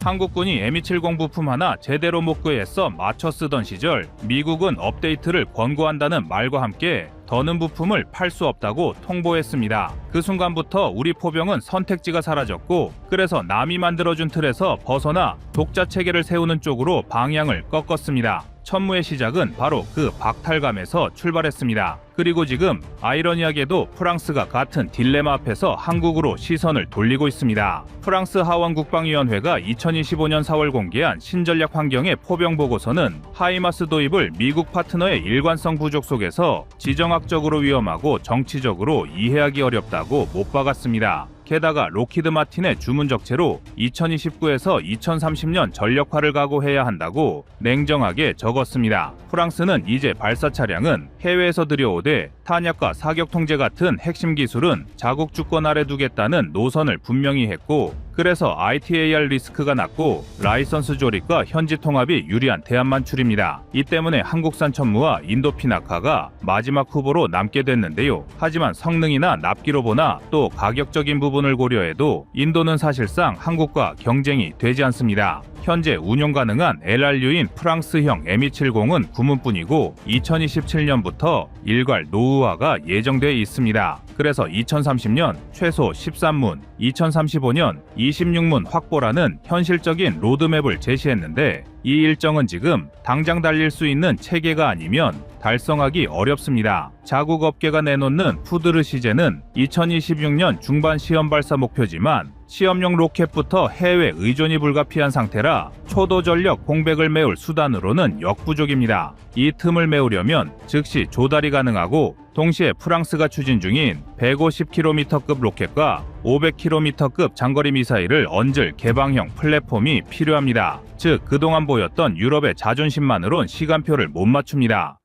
한국군이 M270 부품 하나 제대로 못 구해서 맞춰 쓰던 시절 미국은 업데이트를 권고한다는 말과 함께 더는 부품을 팔 수 없다고 통보했습니다. 그 순간부터 우리 포병은 선택지가 사라졌고, 그래서 남이 만들어준 틀에서 벗어나 독자 체계를 세우는 쪽으로 방향을 꺾었습니다. 천무의 시작은 바로 그 박탈감에서 출발했습니다. 그리고 지금 아이러니하게도 프랑스가 같은 딜레마 앞에서 한국으로 시선을 돌리고 있습니다. 프랑스 하원국방위원회가 2025년 4월 공개한 신전략 환경의 포병 보고서는 하이마스 도입을 미국 파트너의 일관성 부족 속에서 지정학적으로 위험하고 정치적으로 이해하기 어렵다고 못 박았습니다. 게다가 로키드 마틴의 주문 적체로 2029에서 2030년 전력화를 각오해야 한다고 냉정하게 적었습니다. 프랑스는 이제 발사 차량은 해외에서 들여오되 탄약과 사격 통제 같은 핵심 기술은 자국 주권 아래 두겠다는 노선을 분명히 했고, 그래서 ITAR 리스크가 낮고 라이선스 조립과 현지 통합이 유리한 대안만출입니다. 이 때문에 한국산 천무와 인도피나카가 마지막 후보로 남게 됐는데요. 하지만 성능이나 납기로 보나 또 가격적인 부분을 고려해도 인도는 사실상 한국과 경쟁이 되지 않습니다. 현재 운용 가능한 LRU인 프랑스형 M270은 구문뿐이고 2027년부터 일괄 노후화가 예정돼 있습니다. 그래서 2030년 최소 13문, 2035년 26문 확보라는 현실적인 로드맵을 제시했는데, 이 일정은 지금 당장 달릴 수 있는 체계가 아니면 달성하기 어렵습니다. 자국 업계가 내놓는 푸드르 시제는 2026년 중반 시험 발사 목표지만 시험용 로켓부터 해외 의존이 불가피한 상태라 초도 전력 공백을 메울 수단으로는 역부족입니다. 이 틈을 메우려면 즉시 조달이 가능하고, 동시에 프랑스가 추진 중인 150km급 로켓과 500km급 장거리 미사일을 얹을 개방형 플랫폼이 필요합니다. 즉, 그동안 보였던 유럽의 자존심만으론 시간표를 못 맞춥니다.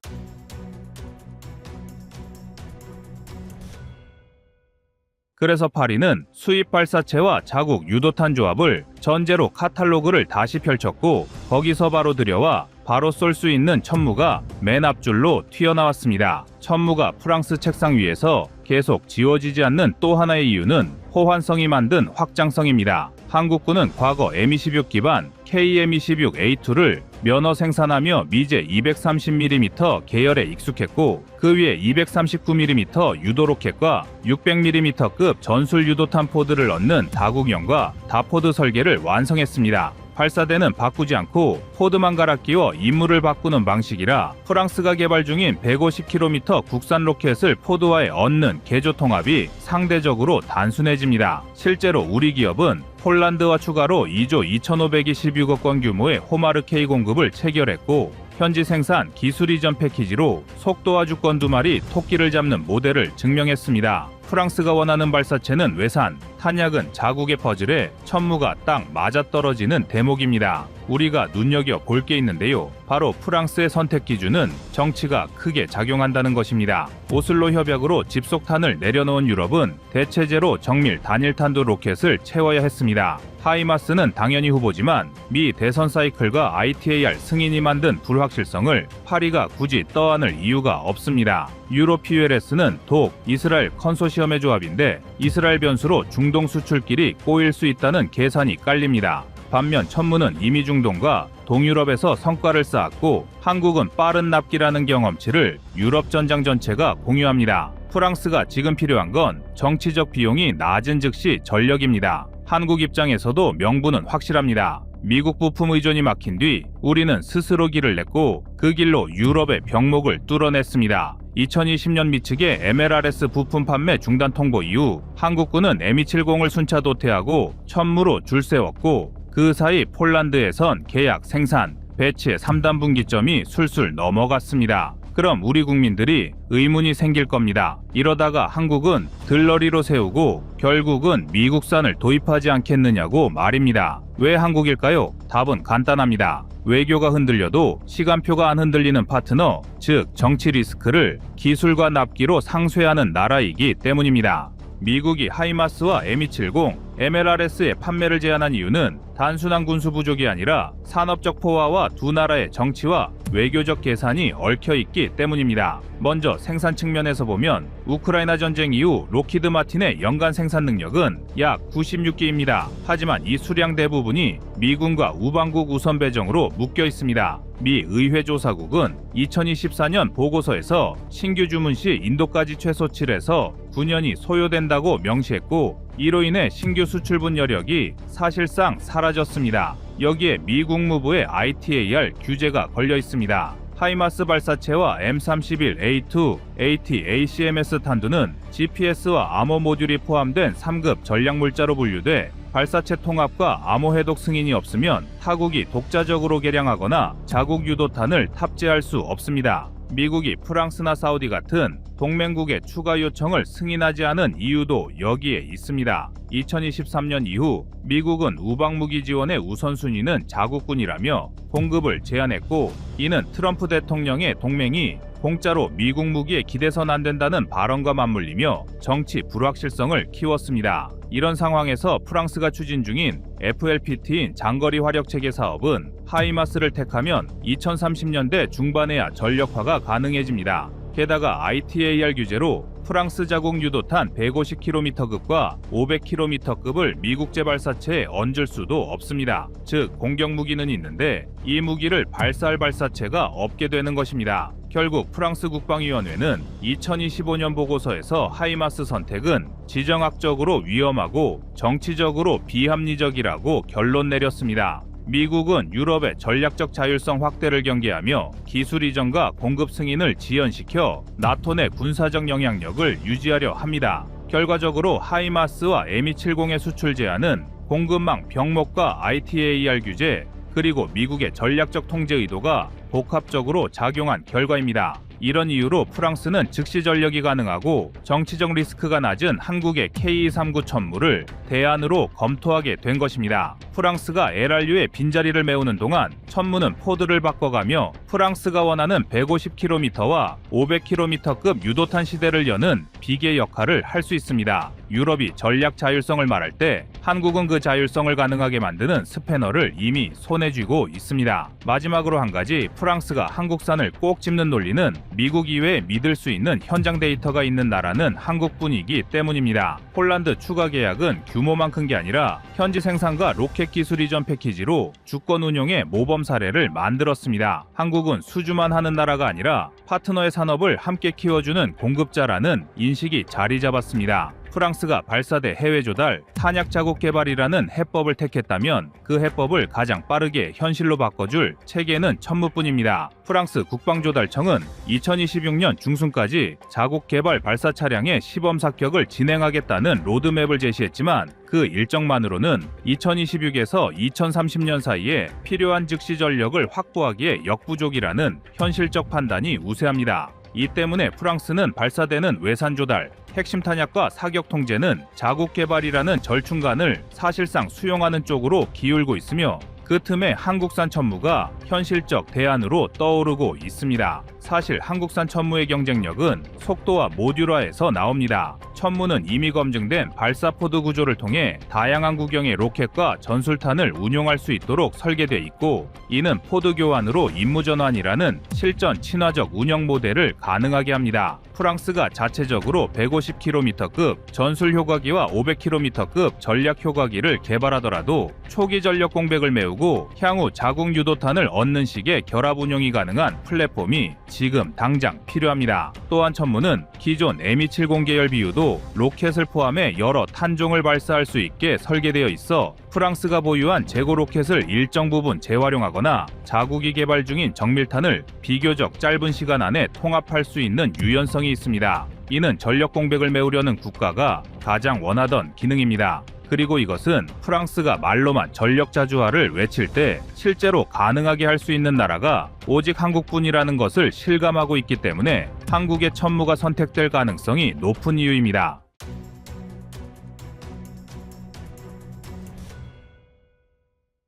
그래서 파리는 수입 발사체와 자국 유도탄 조합을 전제로 카탈로그를 다시 펼쳤고, 거기서 바로 들여와 바로 쏠 수 있는 천무가 맨 앞줄로 튀어나왔습니다. 천무가 프랑스 책상 위에서 계속 지워지지 않는 또 하나의 이유는 호환성이 만든 확장성입니다. 한국군은 과거 M26 기반 KM26A2를 면허 생산하며 미제 230mm 계열에 익숙했고, 그 위에 239mm 유도 로켓과 600mm급 전술 유도탄 포드를 얻는 다국형과 다포드 설계를 완성했습니다. 발사대는 바꾸지 않고 포드만 갈아 끼워 임무를 바꾸는 방식이라 프랑스가 개발 중인 150km 국산 로켓을 포드와에 얹는 개조 통합이 상대적으로 단순해집니다. 실제로 우리 기업은 폴란드와 추가로 2조 2,526억 원 규모의 호마르 K 공급을 체결했고, 현지 생산 기술 이전 패키지로 속도와 주권 두 마리 토끼를 잡는 모델을 증명했습니다. 프랑스가 원하는 발사체는 외산, 탄약은 자국의 퍼즐에 천무가 딱 맞아떨어지는 대목입니다. 우리가 눈여겨볼 게 있는데요. 바로 프랑스의 선택 기준은 정치가 크게 작용한다는 것입니다. 오슬로 협약으로 집속탄을 내려놓은 유럽은 대체제로 정밀 단일탄도 로켓을 채워야 했습니다. 하이마스는 당연히 후보지만 미 대선 사이클과 ITAR 승인이 만든 불확실성을 파리가 굳이 떠안을 이유가 없습니다. 유로PULS는 독, 이스라엘 컨소시엄의 조합인데 이스라엘 변수로 중동 수출길이 꼬일 수 있다는 계산이 깔립니다. 반면 천무는 이미 중동과 동유럽에서 성과를 쌓았고, 한국은 빠른 납기라는 경험치를 유럽 전장 전체가 공유합니다. 프랑스가 지금 필요한 건 정치적 비용이 낮은 즉시 전력입니다. 한국 입장에서도 명분은 확실합니다. 미국 부품 의존이 막힌 뒤 우리는 스스로 길을 냈고, 그 길로 유럽의 병목을 뚫어냈습니다. 2020년 미측의 MLRS 부품 판매 중단 통보 이후 한국군은 M270을 순차 도태하고 천무로 줄 세웠고, 그 사이 폴란드에선 계약, 생산, 배치의 3단 분기점이 술술 넘어갔습니다. 그럼 우리 국민들이 의문이 생길 겁니다. 이러다가 한국은 들러리로 세우고 결국은 미국산을 도입하지 않겠느냐고 말입니다. 왜 한국일까요? 답은 간단합니다. 외교가 흔들려도 시간표가 안 흔들리는 파트너, 즉 정치 리스크를 기술과 납기로 상쇄하는 나라이기 때문입니다. 미국이 하이마스와 M270, MLRS의 판매를 제한한 이유는 단순한 군수 부족이 아니라 산업적 포화와 두 나라의 정치와 외교적 계산이 얽혀 있기 때문입니다. 먼저 생산 측면에서 보면 우크라이나 전쟁 이후 록히드 마틴의 연간 생산 능력은 약 96기입니다. 하지만 이 수량 대부분이 미군과 우방국 우선 배정으로 묶여 있습니다. 미 의회조사국은 2024년 보고서에서 신규 주문 시 인도까지 최소 7에서 9년이 소요된다고 명시했고, 이로 인해 신규 수출분 여력이 사실상 사라졌습니다. 여기에 미 국무부의 ITAR 규제가 걸려 있습니다. 하이마스 발사체와 M31A2, AT, ACMS 탄두는 GPS와 암호 모듈이 포함된 3급 전략물자로 분류돼 발사체 통합과 암호 해독 승인이 없으면 타국이 독자적으로 개량하거나 자국 유도탄을 탑재할 수 없습니다. 미국이 프랑스나 사우디 같은 동맹국의 추가 요청을 승인하지 않은 이유도 여기에 있습니다. 2023년 이후 미국은 우방무기 지원의 우선순위는 자국군이라며 공급을 제한했고, 이는 트럼프 대통령의 동맹이 공짜로 미국 무기에 기대선 안 된다는 발언과 맞물리며 정치 불확실성을 키웠습니다. 이런 상황에서 프랑스가 추진 중인 FLPT인 장거리 화력체계 사업은 하이마스를 택하면 2030년대 중반에야 전력화가 가능해집니다. 게다가 ITAR 규제로 프랑스 자국 유도탄 150km급과 500km급을 미국제 발사체에 얹을 수도 없습니다. 즉, 공격 무기는 있는데 이 무기를 발사할 발사체가 없게 되는 것입니다. 결국 프랑스 국방위원회는 2025년 보고서에서 하이마스 선택은 지정학적으로 위험하고 정치적으로 비합리적이라고 결론 내렸습니다. 미국은 유럽의 전략적 자율성 확대를 경계하며 기술 이전과 공급 승인을 지연시켜 나토 내 군사적 영향력을 유지하려 합니다. 결과적으로 하이마스와 M270의 수출 제한은 공급망 병목과 ITAR 규제, 그리고 미국의 전략적 통제 의도가 복합적으로 작용한 결과입니다. 이런 이유로 프랑스는 즉시 전력이 가능하고 정치적 리스크가 낮은 한국의 K239 천무를 대안으로 검토하게 된 것입니다. 프랑스가 LRU의 빈자리를 메우는 동안 천무는 포드를 바꿔가며 프랑스가 원하는 150km와 500km급 유도탄 시대를 여는 비계 역할을 할 수 있습니다. 유럽이 전략 자율성을 말할 때 한국은 그 자율성을 가능하게 만드는 스패너를 이미 손에 쥐고 있습니다. 마지막으로 한 가지, 프랑스가 한국산을 꼭 집는 논리는 미국 이외에 믿을 수 있는 현장 데이터가 있는 나라는 한국뿐이기 때문입니다. 폴란드 추가 계약은 규모만 큰 게 아니라 현지 생산과 로켓 기술 이전 패키지로 주권 운용의 모범 사례를 만들었습니다. 한국은 수주만 하는 나라가 아니라 파트너의 산업을 함께 키워주는 공급자라는 인식이 자리 잡았습니다. 프랑스가 발사대 해외 조달, 탄약 자국 개발이라는 해법을 택했다면 그 해법을 가장 빠르게 현실로 바꿔줄 체계는 천무뿐입니다. 프랑스 국방조달청은 2026년 중순까지 자국 개발 발사 차량의 시범 사격을 진행하겠다는 로드맵을 제시했지만 그 일정만으로는 2026에서 2030년 사이에 필요한 즉시 전력을 확보하기에 역부족이라는 현실적 판단이 우세합니다. 이 때문에 프랑스는 발사되는 외산 조달, 핵심 탄약과 사격 통제는 자국 개발이라는 절충간을 사실상 수용하는 쪽으로 기울고 있으며, 그 틈에 한국산 천무가 현실적 대안으로 떠오르고 있습니다. 사실 한국산 천무의 경쟁력은 속도와 모듈화에서 나옵니다. 천무는 이미 검증된 발사포드 구조를 통해 다양한 구경의 로켓과 전술탄을 운용할 수 있도록 설계돼 있고, 이는 포드 교환으로 임무 전환이라는 실전 친화적 운영 모델을 가능하게 합니다. 프랑스가 자체적으로 150km급 전술 효과기와 500km급 전략 효과기를 개발하더라도 초기 전력 공백을 메우고 향후 자국 유도탄을 얻는 식의 결합 운용이 가능한 플랫폼이 지금 당장 필요합니다. 또한 천무는 기존 M270 계열 비유도 로켓을 포함해 여러 탄종을 발사할 수 있게 설계되어 있어 프랑스가 보유한 재고 로켓을 일정 부분 재활용하거나 자국이 개발 중인 정밀탄을 비교적 짧은 시간 안에 통합할 수 있는 유연성이 있습니다. 이는 전력 공백을 메우려는 국가가 가장 원하던 기능입니다. 그리고 이것은 프랑스가 말로만 전력 자주화를 외칠 때 실제로 가능하게 할 수 있는 나라가 오직 한국뿐이라는 것을 실감하고 있기 때문에 한국의 천무가 선택될 가능성이 높은 이유입니다.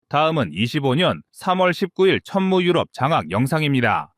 다음은 25년 3월 19일 천무 유럽 장악 영상입니다.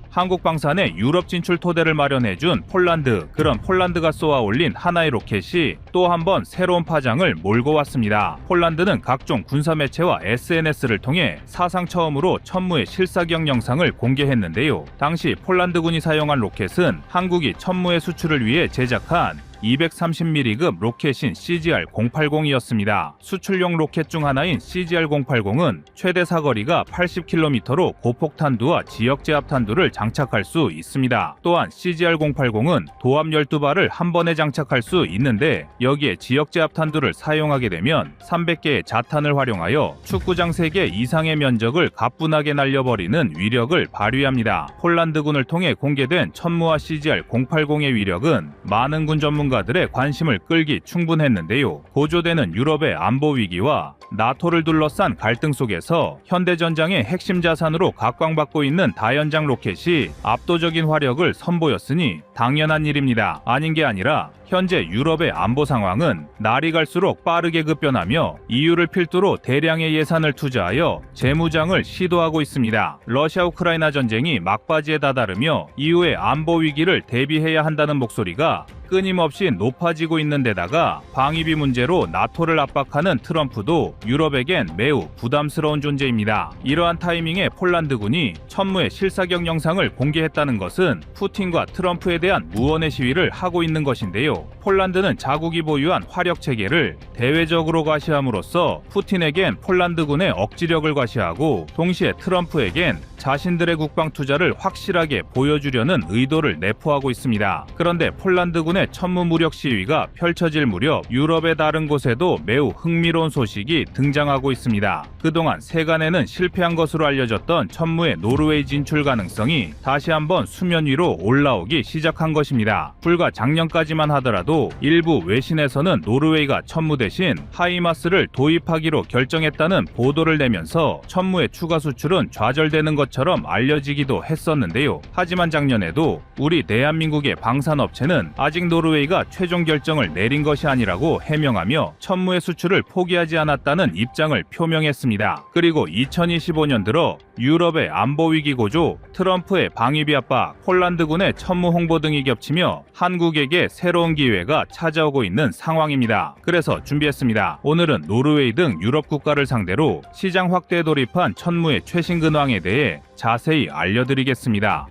한국 방산의 유럽 진출 토대를 마련해준 폴란드, 그런 폴란드가 쏘아 올린 하나의 로켓이 또 한 번 새로운 파장을 몰고 왔습니다. 폴란드는 각종 군사매체와 SNS를 통해 사상 처음으로 천무의 실사격 영상을 공개했는데요. 당시 폴란드군이 사용한 로켓은 한국이 천무의 수출을 위해 제작한 230mm급 로켓인 CGR-080이었습니다. 수출용 로켓 중 하나인 CGR-080은 최대 사거리가 80km로 고폭탄두와 지역제압탄두를 장착할 수 있습니다. 또한 CGR-080은 도합 12발을 한 번에 장착할 수 있는데 여기에 지역제압탄두를 사용하게 되면 300개의 자탄을 활용하여 축구장 3개 이상의 면적을 가뿐하게 날려버리는 위력을 발휘합니다. 폴란드군을 통해 공개된 천무와 CGR-080의 위력은 많은 군 전문가들의 관심을 끌기 충분했는데요. 고조되는 유럽의 안보 위기와 나토를 둘러싼 갈등 속에서 현대전장의 핵심 자산으로 각광받고 있는 다연장 로켓이 압도적인 화력을 선보였으니 당연한 일입니다. 아닌 게 아니라 현재 유럽의 안보 상황은 날이 갈수록 빠르게 급변하며 EU를 필두로 대량의 예산을 투자하여 재무장을 시도하고 있습니다. 러시아 우크라이나 전쟁이 막바지에 다다르며 EU의 안보 위기를 대비해야 한다는 목소리가 끊임없이 높아지고 있는 데다가 방위비 문제로 나토를 압박하는 트럼프도 유럽에겐 매우 부담스러운 존재입니다. 이러한 타이밍에 폴란드군이 천무의 실사격 영상을 공개했다는 것은 푸틴과 트럼프에 대한 무언의 시위를 하고 있는 것인데요. 폴란드는 자국이 보유한 화력 체계를 대외적으로 과시함으로써 푸틴에겐 폴란드군의 억지력을 과시하고 동시에 트럼프에겐 자신들의 국방 투자를 확실하게 보여주려는 의도를 내포하고 있습니다. 그런데 폴란드군의 천무 무력 시위가 펼쳐질 무렵 유럽의 다른 곳에도 매우 흥미로운 소식이 등장하고 있습니다. 그동안 세간에는 실패한 것으로 알려졌던 천무의 노르웨이 진출 가능성이 다시 한번 수면 위로 올라오기 시작한 것입니다. 불과 작년까지만 하더라도 일부 외신에서는 노르웨이가 천무 대신 하이마스를 도입하기로 결정했다는 보도를 내면서 천무의 추가 수출은 좌절되는 것처럼 알려지기도 했었는데요. 하지만 작년에도 우리 대한민국의 방산업체는 아직 노르웨이가 최종 결정을 내린 것이 아니라고 해명하며 천무의 수출을 포기하지 않았다는 입장을 표명했습니다. 그리고 2025년 들어 유럽의 안보 위기 고조, 트럼프의 방위비 압박, 폴란드군의 천무 홍보 등이 겹치며 한국에게 새로운 기회가 찾아오고 있는 상황입니다. 그래서 준비했습니다. 오늘은 노르웨이 등 유럽 국가를 상대로 시장 확대에 돌입한 천무의 최신 근황에 대해 자세히 알려드리겠습니다.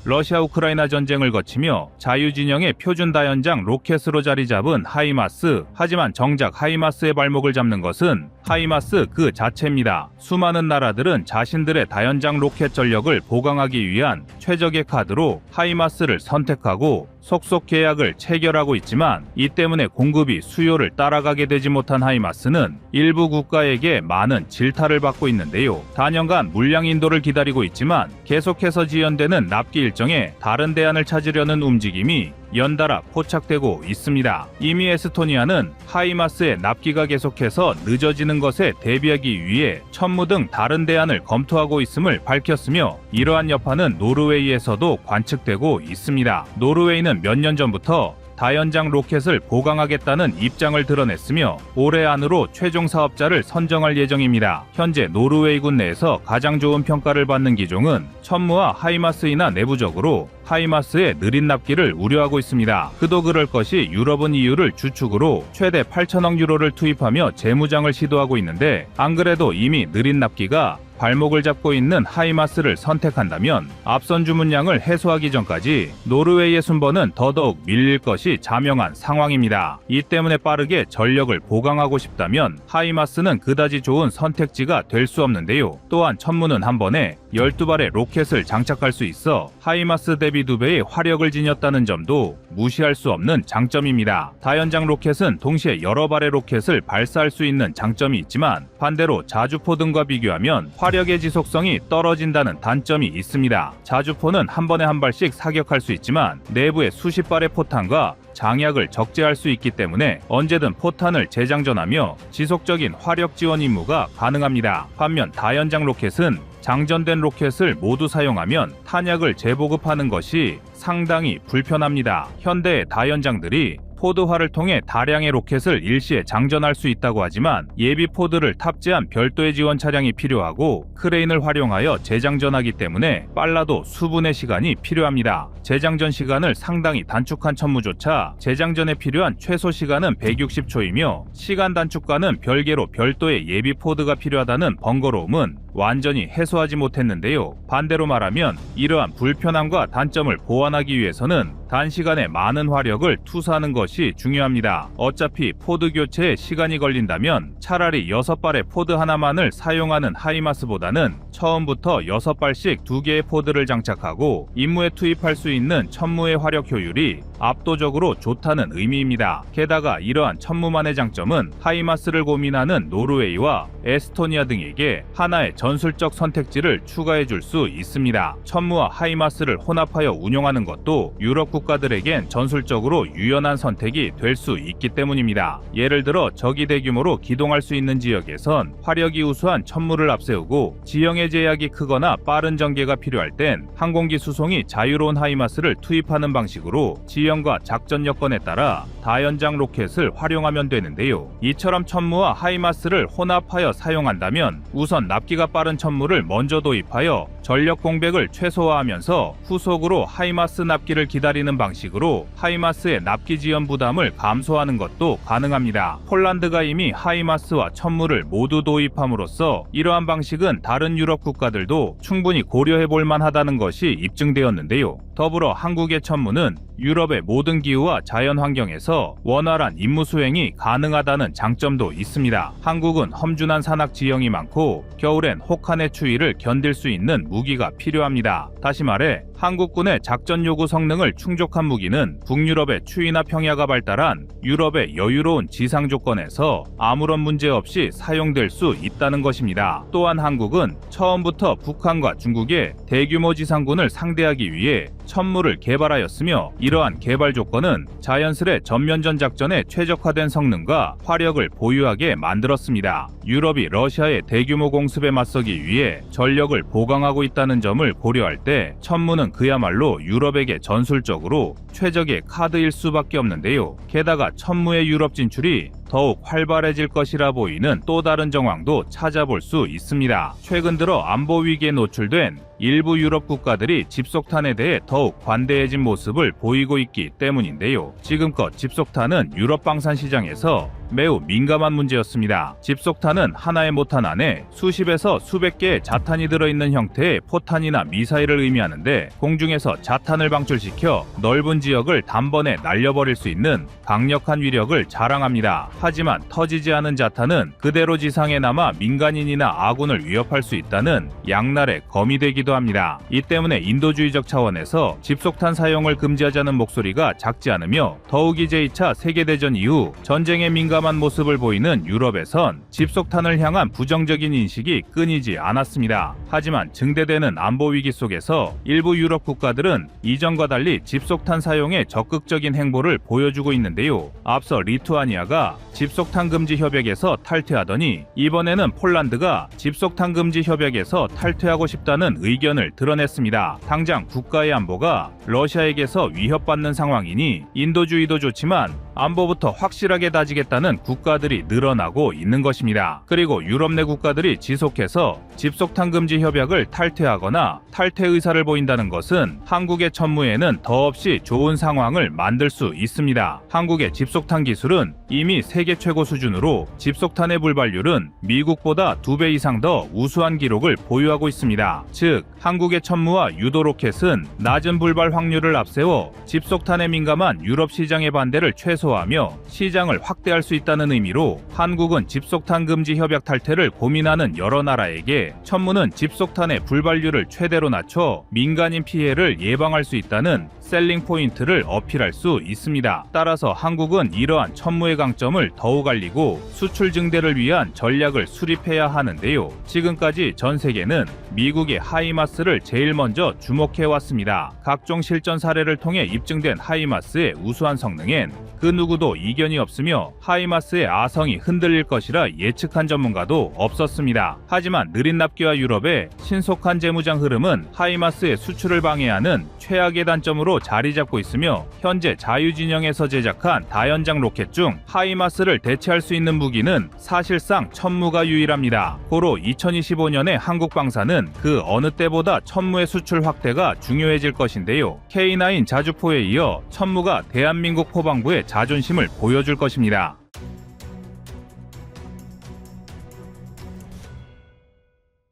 러시아 우크라이나 전쟁을 거치며 자유진영의 표준 다연장 로켓으로 자리 잡은 하이마스. 하지만 정작 하이마스의 발목을 잡는 것은 하이마스 그 자체입니다. 수많은 나라들은 자신들의 다연장 로켓 전력을 보강하기 위한 최적의 카드로 하이마스를 선택하고 속속 계약을 체결하고 있지만 이 때문에 공급이 수요를 따라가게 되지 못한 하이마스는 일부 국가에게 많은 질타를 받고 있는데요. 단연간 물량 인도를 기다리고 있지만 계속해서 지연되는 납기 일정에 다른 대안을 찾으려는 움직임이 연달아 포착되고 있습니다. 이미 에스토니아는 하이마스의 납기가 계속해서 늦어지는 것에 대비하기 위해 천무 등 다른 대안을 검토하고 있음을 밝혔으며 이러한 여파는 노르웨이에서도 관측되고 있습니다. 노르웨이는 몇 년 전부터 다연장 로켓을 보강하겠다는 입장을 드러냈으며 올해 안으로 최종 사업자를 선정할 예정입니다. 현재 노르웨이군 내에서 가장 좋은 평가를 받는 기종은 천무와 하이마스이나 내부적으로 하이마스의 느린 납기를 우려하고 있습니다. 그도 그럴 것이 유럽은 EU를 주축으로 최대 8천억 유로를 투입하며 재무장을 시도하고 있는데 안 그래도 이미 느린 납기가 발목을 잡고 있는 하이마스를 선택한다면 앞선 주문량을 해소하기 전까지 노르웨이의 순번은 더더욱 밀릴 것이 자명한 상황입니다. 이 때문에 빠르게 전력을 보강하고 싶다면 하이마스는 그다지 좋은 선택지가 될 수 없는데요. 또한 천무는 한 번에 12발의 로켓을 장착할 수 있어 하이마스 대비 2배의 화력을 지녔다는 점도 무시할 수 없는 장점입니다. 다연장 로켓은 동시에 여러 발의 로켓을 발사할 수 있는 장점이 있지만 반대로 자주포 등과 비교하면 화력의 지속성이 떨어진다는 단점이 있습니다. 자주포는 한 번에 한 발씩 사격할 수 있지만 내부에 수십 발의 포탄과 장약을 적재할 수 있기 때문에 언제든 포탄을 재장전하며 지속적인 화력 지원 임무가 가능합니다. 반면 다연장 로켓은 장전된 로켓을 모두 사용하면 탄약을 재보급하는 것이 상당히 불편합니다. 현대의 다연장들이 포드화를 통해 다량의 로켓을 일시에 장전할 수 있다고 하지만 예비 포드를 탑재한 별도의 지원 차량이 필요하고 크레인을 활용하여 재장전하기 때문에 빨라도 수분의 시간이 필요합니다. 재장전 시간을 상당히 단축한 천무조차 재장전에 필요한 최소 시간은 160초이며 시간 단축과는 별개로 별도의 예비 포드가 필요하다는 번거로움은 완전히 해소하지 못했는데요. 반대로 말하면 이러한 불편함과 단점을 보완하기 위해서는 단시간에 많은 화력을 투사하는 것이 중요합니다. 어차피 포드 교체에 시간이 걸린다면 차라리 6발의 포드 하나만을 사용하는 하이마스보다는 처음부터 6발씩 2개의 포드를 장착하고 임무에 투입할 수 있는 천무의 화력 효율이 압도적으로 좋다는 의미입니다. 게다가 이러한 천무만의 장점은 하이마스를 고민하는 노르웨이와 에스토니아 등에게 하나의 전술적 선택지를 추가해 줄 수 있습니다. 천무와 하이마스를 혼합하여 운용하는 것도 유럽 국가들에겐 전술적으로 유연한 선택이 될 수 있기 때문입니다. 예를 들어 적이 대규모로 기동할 수 있는 지역에선 화력이 우수한 천무를 앞세우고 지형의 제약이 크거나 빠른 전개가 필요할 땐 항공기 수송이 자유로운 하이마스를 투입하는 방식으로 지형과 작전 여건에 따라 다연장 로켓을 활용하면 되는데요. 이처럼 천무와 하이마스를 혼합하여 사용한다면 우선 납기가 빠른 천무를 먼저 도입하여 전력 공백을 최소화하면서 후속으로 하이마스 납기를 기다리는 방식으로 하이마스의 납기 지연 부담을 감소하는 것도 가능합니다. 폴란드가 이미 하이마스와 천무를 모두 도입함으로써 이러한 방식은 다른 유럽 국가들도 충분히 고려해 볼 만하다는 것이 입증되었는데요. 더불어 한국의 천무는 유럽의 모든 기후와 자연 환경에서 원활한 임무 수행이 가능하다는 장점도 있습니다. 한국은 험준한 산악 지형이 많고 겨울엔 혹한의 추위를 견딜 수 있는 무기가 필요합니다. 다시 말해 한국군의 작전 요구 성능을 충족한 무기는 북유럽의 추위나 평야가 발달한 유럽의 여유로운 지상 조건에서 아무런 문제 없이 사용될 수 있다는 것입니다. 또한 한국은 처음부터 북한과 중국의 대규모 지상군을 상대하기 위해 천무를 개발하였으며 이러한 개발 조건은 자연스레 전면전 작전에 최적화된 성능과 화력을 보유하게 만들었습니다. 유럽이 러시아의 대규모 공습에 맞서기 위해 전력을 보강하고 있다는 점을 고려할 때 천무는 그야말로 유럽에게 전술적으로 최적의 카드일 수밖에 없는데요. 게다가 천무의 유럽 진출이 더욱 활발해질 것이라 보이는 또 다른 정황도 찾아볼 수 있습니다. 최근 들어 안보 위기에 노출된 일부 유럽 국가들이 집속탄에 대해 더욱 관대해진 모습을 보이고 있기 때문인데요. 지금껏 집속탄은 유럽 방산 시장에서 매우 민감한 문제였습니다. 집속탄은 하나의 모탄 안에 수십에서 수백 개의 자탄이 들어있는 형태의 포탄이나 미사일을 의미하는데 공중에서 자탄을 방출시켜 넓은 지역을 단번에 날려버릴 수 있는 강력한 위력을 자랑합니다. 하지만 터지지 않은 자탄은 그대로 지상에 남아 민간인이나 아군을 위협할 수 있다는 양날의 검이 되기도 합니다. 이 때문에 인도주의적 차원에서 집속탄 사용을 금지하자는 목소리가 작지 않으며 더욱이 제2차 세계대전 이후 전쟁에 민감한 모습을 보이는 유럽에선 집속탄을 향한 부정적인 인식이 끊이지 않았습니다. 하지만 증대되는 안보 위기 속에서 일부 유럽 국가들은 이전과 달리 집속탄 사용에 적극적인 행보를 보여주고 있는데요. 앞서 리투아니아가 집속탄 금지 협약에서 탈퇴하더니 이번에는 폴란드가 집속탄 금지 협약에서 탈퇴하고 싶다는 의견을 드러냈습니다. 당장 국가의 안보가 러시아에게서 위협받는 상황이니 인도주의도 좋지만 안보부터 확실하게 다지겠다는 국가들이 늘어나고 있는 것입니다. 그리고 유럽 내 국가들이 지속해서 집속탄 금지 협약을 탈퇴하거나 탈퇴 의사를 보인다는 것은 한국의 천무에는 더없이 좋은 상황을 만들 수 있습니다. 한국의 집속탄 기술은 이미 세계 최고 수준으로 집속탄의 불발률은 미국보다 2배 이상 더 우수한 기록을 보유하고 있습니다. 즉, 한국의 천무와 유도 로켓은 낮은 불발 확률을 앞세워 집속탄에 민감한 유럽 시장의 반대를 최소화하며 시장을 확대할 수 있다는 의미로 한국은 집속탄 금지 협약 탈퇴를 고민하는 여러 나라에게 천무는 집속탄의 불발률을 최대로 낮춰 민간인 피해를 예방할 수 있다는 셀링 포인트를 어필할 수 있습니다. 따라서 한국은 이러한 천무의 강점을 더욱 알리고 수출 증대를 위한 전략을 수립해야 하는데요. 지금까지 전 세계는 미국의 하이마스를 제일 먼저 주목해 왔습니다. 각종 실전 사례를 통해 입증된 하이마스의 우수한 성능엔 그 누구도 이견이 없으며 하이마스의 아성이 흔들릴 것이라 예측한 전문가도 없었습니다. 하지만 느린 납기와 유럽의 신속한 재무장 흐름은 하이마스의 수출을 방해하는 최악의 단점으로 자리 잡고 있으며 현재 자유진영에서 제작한 다연장 로켓 중 하이마스를 대체할 수 있는 무기는 사실상 천무가 유일합니다. 고로 2025년에 한국 방사는 그 어느 때보다 천무의 수출 확대가 중요해질 것인데요. K9 자주포에 이어 천무가 대한민국 포방부의 자존심을 보여줄 것입니다.